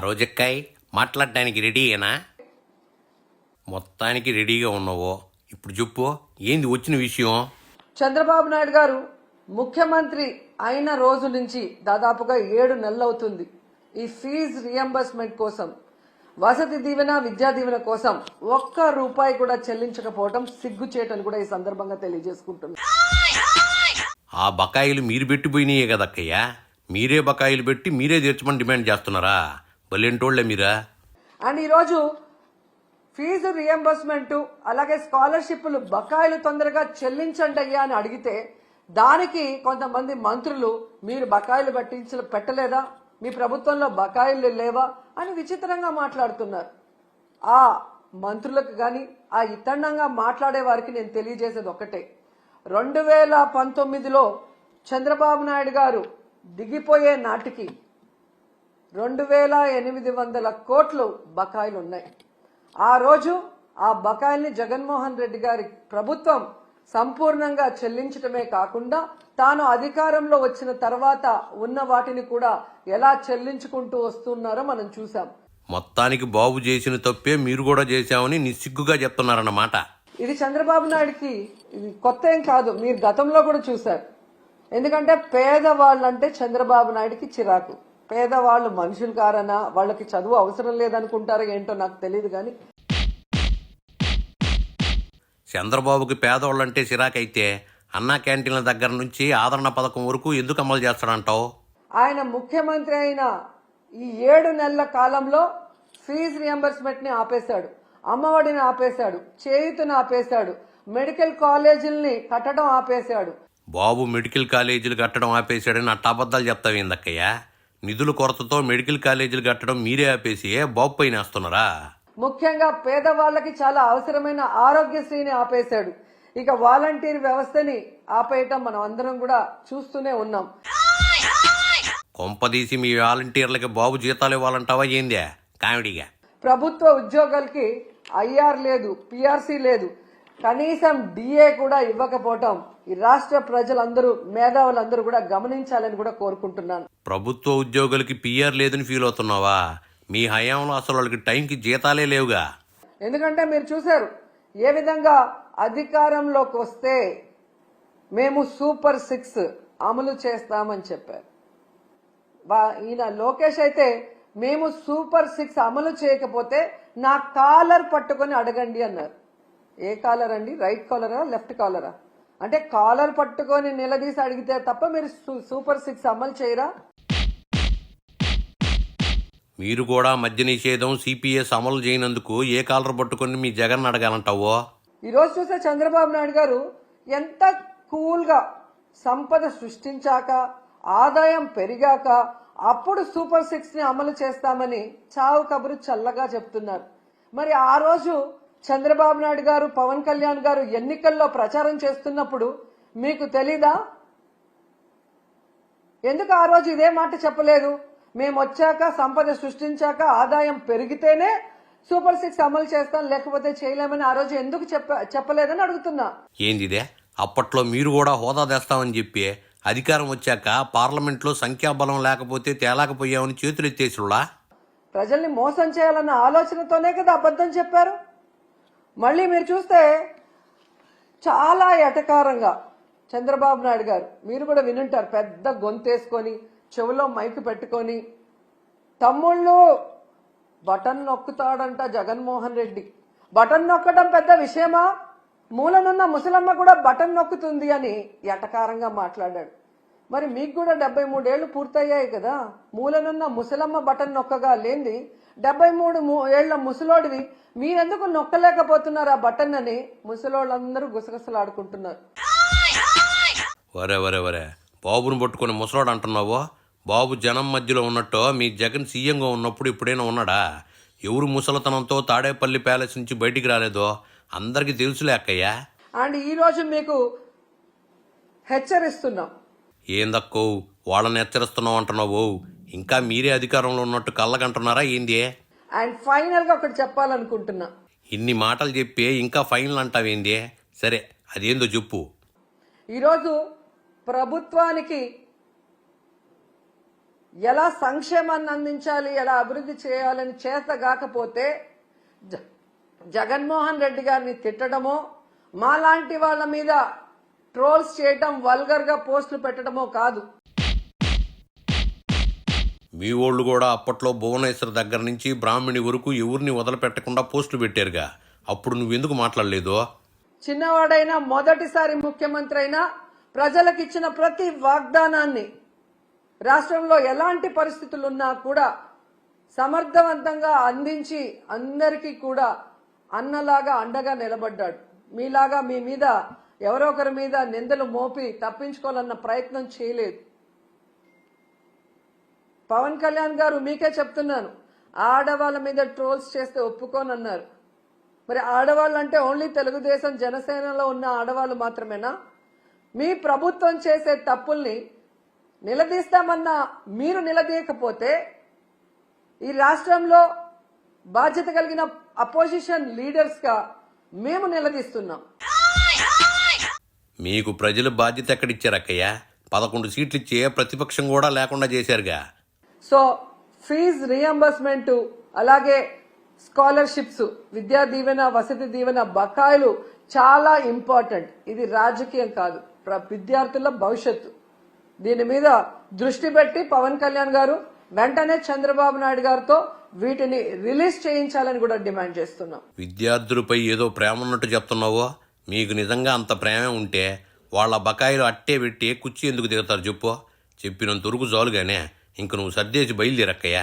రోజక్కాయ్ మాట్లాడడానికి రెడీయేనా? మొత్తానికి రెడీగా ఉన్నావో ఇప్పుడు చెప్పు, ఏంది వచ్చిన విషయం? చంద్రబాబు నాయుడు గారు ముఖ్యమంత్రి అయిన రోజు నుంచి దాదాపుగా 7 నెలలు అవుతుంది. ఈ ఫీజు రియంబర్స్మెంట్ కోసం, వసతి దీవెన, విద్యా దీవెన కోసం ₹1 కూడా చెల్లించకపోవడం సిగ్గుచేటని కూడా ఈ సందర్భంగా తెలియజేసుకుంటున్నారు. ఆ బకాయిలు మీరు పెట్టిపోయినాయే కదక్కయ్యా, మీరే బకాయిలు పెట్టి మీరే తీర్చమని డిమాండ్ చేస్తున్నారా? బలేంటోళ్లే మీరా. అండ్ ఈరోజు ఫీజు రియంబర్స్మెంట్ అలాగే స్కాలర్షిప్లు బకాయిలు తొందరగా చెల్లించండి అయ్యా అని అడిగితే దానికి కొంతమంది మంత్రులు మీరు బకాయిలు పెట్టలేదా, మీ ప్రభుత్వంలో బకాయిలు లేవా అని విచిత్రంగా మాట్లాడుతున్నారు. ఆ మంత్రులకు కానీ ఆ ఇతండంగా మాట్లాడే వారికి నేను తెలియజేసేది ఒక్కటే, 2019లో చంద్రబాబు నాయుడు గారు దిగిపోయే నాటికి 2800 కోట్లు బకాయిలు ఉన్నాయి. ఆ రోజు ఆ బకాయిల్ని జగన్మోహన్ రెడ్డి గారి ప్రభుత్వం సంపూర్ణంగా చెల్లించడమే కాకుండా తాను అధికారంలో వచ్చిన తర్వాత ఉన్న వాటిని కూడా ఎలా చెల్లించుకుంటూ వస్తున్నారో మనం చూసాం. మొత్తానికి బాబు చేసిన తప్పే మీరు కూడా చేశామని నిస్సిగ్గుగా చెప్తున్నారన్నమాట. ఇది చంద్రబాబు నాయుడికి ఇది కొత్త ఏం కాదు, మీరు గతంలో కూడా చూశారు. ఎందుకంటే పేదవాళ్ళు అంటే చంద్రబాబు నాయుడికి చిరాకు. పేదవాళ్ళు మనుషులు కారనా, వాళ్ళకి చదువు అవసరం లేదనుకుంటారో ఏంటో నాకు తెలియదు. కానీ చంద్రబాబుకి పేదవాళ్ళంటే చిరాకైతే అన్నా క్యాంటీన్ల దగ్గర నుంచి ఆదరణ పథకం వరకు ఎందుకు అమలు చేస్తాడంటావు? ఆయన ముఖ్యమంత్రి అయిన ఈ 7 నెలల కాలంలో ఫీజు రియంబర్స్మెంట్ ని ఆపేశాడు, అమ్మఒడిని ఆపేశాడు, చేయూతను ఆపేశాడు, మెడికల్ కాలేజీల్ని కట్టడం ఆపేశాడు. బాబు మెడికల్ కాలేజీలు కట్టడం ఆపేశాడని అట్టాబద్దాలు చెప్తావేందక్కయ్యా? నిధుల కొరతతో మెడికల్ కాలేజీలు కట్టడం మీరే ఆపేసి బాబు పైన వేస్తున్నారా? ముఖ్యంగా పేదవాళ్లకి చాలా అవసరమైన ఆరోగ్యశ్రీని ఆపేశాడు. ఇక వాలంటీర్ వ్యవస్థని ఆపేయటం మనం అందరం కూడా చూస్తూనే ఉన్నాం. కొంపదీసి మీ వాలంటీర్లకి బాబు జీతాలు ఇవ్వాలంటావా ఏందే కామెడీగా? ప్రభుత్వ ఉద్యోగులకి ఐఆర్ లేదు, పిఆర్సీ లేదు, కనీసం డిఏ కూడా ఇవ్వకపోవటం ఈ రాష్ట్ర ప్రజలందరూ, మేధావులందరూ కూడా గమనించాలని కూడా కోరుకుంటున్నాను. ప్రభుత్వ ఉద్యోగులకి పిఆర్ లేదని ఫీల్ అవుతున్నావా? మీ హయాంలో అసలు వాళ్ళకి టైంకి జీతాలే లేవుగా. ఎందుకంటే మీరు చూశారు ఏ విధంగా అధికారంలోకి వస్తే మేము సూపర్ 6 అమలు చేస్తామని చెప్పారు. ఈయన లోకేష్ అయితే మేము సూపర్ 6 అమలు చేయకపోతే నా కాలర్ పట్టుకొని అడగండి అన్నారు. ఏ కాలర్ అండి? రైట్ కాలరా, లెఫ్ట్ కాలరా? అంటే కాలర్ పట్టుకొని నిలదీసి అడిగితే తప్ప మీరు సూపర్ 6 అమలు చేయరా? మీరు కూడా మద్య నిషేధం, సిపిఎస్ అమలు చేయనందుకు ఏ కాలర్ పట్టుకొని మీ జగన్ అడగాలంటావో? ఈరోజు చూస్తే చంద్రబాబు నాయుడు గారు ఎంత కూల్గా సంపద సృష్టించాక, ఆదాయం పెరిగాక అప్పుడు సూపర్ 6 ని అమలు చేస్తామని చావు కబురు చల్లగా చెప్తున్నారు. మరి ఆ రోజు చంద్రబాబు నాయుడు గారు, పవన్ కళ్యాణ్ గారు ఎన్నికల్లో ప్రచారం చేస్తున్నప్పుడు మీకు తెలీదా? ఎందుకు ఆ రోజు ఇదే మాట చెప్పలేదు? మేము వచ్చాక, సంపద సృష్టించాక, ఆదాయం పెరిగితేనే సూపర్ 6 అమలు చేస్తాం, లేకపోతే చేయలేమని ఆ రోజు ఎందుకు చెప్పలేదని అడుగుతున్నా. ఏందిదే? అప్పట్లో మీరు కూడా హోదా తెస్తామని చెప్పి అధికారం వచ్చాక పార్లమెంట్లో సంఖ్యాబలం లేకపోతే తేలాకపోయామని చేతులు ఎత్తేసులా? ప్రజల్ని మోసం చేయాలన్న ఆలోచనతోనే కదా అబద్ధం చెప్పారు. మళ్ళీ మీరు చూస్తే చాలా ఎటకారంగా చంద్రబాబు నాయుడు గారు, మీరు కూడా వినుంటారు, పెద్ద గొంతేసుకొని చెవిలో మైక్ పెట్టుకొని తమ్ముళ్ళు బటన్ నొక్కుతాడంట జగన్మోహన్ రెడ్డి. బటన్ నొక్కడం పెద్ద విషయమా? మూలనున్న ముసలమ్మ కూడా బటన్ నొక్కుతుంది అని ఎటకారంగా మాట్లాడాడు. మరి మీకు కూడా 73 ఏళ్లు పూర్తయ్యాయి కదా, మూలనున్న ముసలమ్మ బటన్ నొక్కగా లేంది 73 ఏళ్ల ముసలోడివి మీరెందుకు నొక్కలేకపోతున్నారు ఆ బటన్ అని ముసలోళ్ళందరూ గుసగుసలాడుకుంటున్నారు. వరే వరే వరే, బాబును పట్టుకుని ముసలోడు అంటున్నావో? బాబు జనం మధ్యలో ఉన్నట్టు మీ జగన్ సీఎంగా ఉన్నప్పుడు ఇప్పుడైనా ఉన్నాడా? ఎవరు ముసలతనంతో తాడేపల్లి ప్యాలెస్ నుంచి బయటికి రాలేదో అందరికీ తెలుసులే అక్కయ్యా. అండ్ ఈ రోజు మీకు హెచ్చరిస్తున్నాం. ఏందక్కో వాళ్ళని హెచ్చరిస్తున్నావు అంటున్నావు? ఇంకా మీరే అధికారంలో ఉన్నట్టు కళ్ళకంటున్నారా ఏంది? అండ్ ఫైనల్ గా ఒకటి చెప్పాలనుకుంటున్నా. ఇన్ని మాటలు చెప్పి ఇంకా ఫైనల్ అంటావేంది? సరే అదేందో చెప్పు. ఈరోజు ప్రభుత్వానికి ఎలా సంక్షేమాన్ని అందించాలి, ఎలా అభివృద్ధి చేయాలని చేతగాకపోతే జగన్మోహన్ రెడ్డి గారిని తిట్టడమో, మాలాంటి వాళ్ళ మీద ట్రోల్స్ చేయటం, వల్గర్గా పోస్టులు పెట్టడమో కాదు. మీ వాళ్ళు కూడా అప్పట్లో భువనేశ్వర్ దగ్గర నుంచి బ్రాహ్మణి వరకు ఎవరిని వదిలిపెట్టకుండా పోస్టులు పెట్టారుగా, అప్పుడు నువ్వెందుకు మాట్లాడలేదు? చిన్నవాడైనా మొదటిసారి ముఖ్యమంత్రి అయినా ప్రజలకు ఇచ్చిన ప్రతి వాగ్దానాన్ని రాష్ట్రంలో ఎలాంటి పరిస్థితులున్నా కూడా సమర్థవంతంగా అందించి అందరికీ కూడా అన్నలాగా అండగా నిలబడ్డాడు. మీలాగా మీ మీద ఎవరో ఒకరి మీద నిందలు మోపి తప్పించుకోవాలన్న ప్రయత్నం చేయలేదు. పవన్ కళ్యాణ్ గారు మీకే చెప్తున్నాను, ఆడవాళ్ళ మీద ట్రోల్స్ చేస్తే ఒప్పుకోనన్నారు. మరి ఆడవాళ్ళు అంటే ఓన్లీ తెలుగుదేశం జనసేనలో ఉన్న ఆడవాళ్ళు మాత్రమేనా? మీ ప్రభుత్వం చేసే తప్పుల్ని నిలదీస్తామన్నా మీరు నిలదీయకపోతే ఈ రాష్ట్రంలో బాధ్యత కలిగిన అపోజిషన్ లీడర్స్గా మేము నిలదీస్తున్నాం. మీకు ప్రజలు బాధ్యత ఎక్కడిచ్చారక్కయ్య? 11 సీట్లు ఇచ్చే ప్రతిపక్షం కూడా లేకుండా చేశారుగా. సో ఫీజు రియంబర్స్మెంట్, అలాగే స్కాలర్షిప్స్, విద్యా దీవెన, వసతి దీవెన బకాయిలు చాలా ఇంపార్టెంట్. ఇది రాజకీయం కాదు, విద్యార్థుల భవిష్యత్తు. దీని మీద దృష్టి పెట్టి పవన్ కళ్యాణ్ గారు వెంటనే చంద్రబాబు నాయుడు గారితో వీటిని రిలీజ్ చేయించాలని కూడా డిమాండ్ చేస్తున్నాం. విద్యార్థులపై ఏదో ప్రేమ ఉన్నట్టు చెప్తున్నావో? మీకు నిజంగా అంత ప్రేమే ఉంటే వాళ్ళ బకాయిలు అట్టే పెట్టి కుర్చీ ఎందుకు దిగుతారు చెప్పు? చెప్పినంత వరకు చాలుగానే ఇంక నువ్వు సర్దేసి బయలుదేరక్కయ్యా.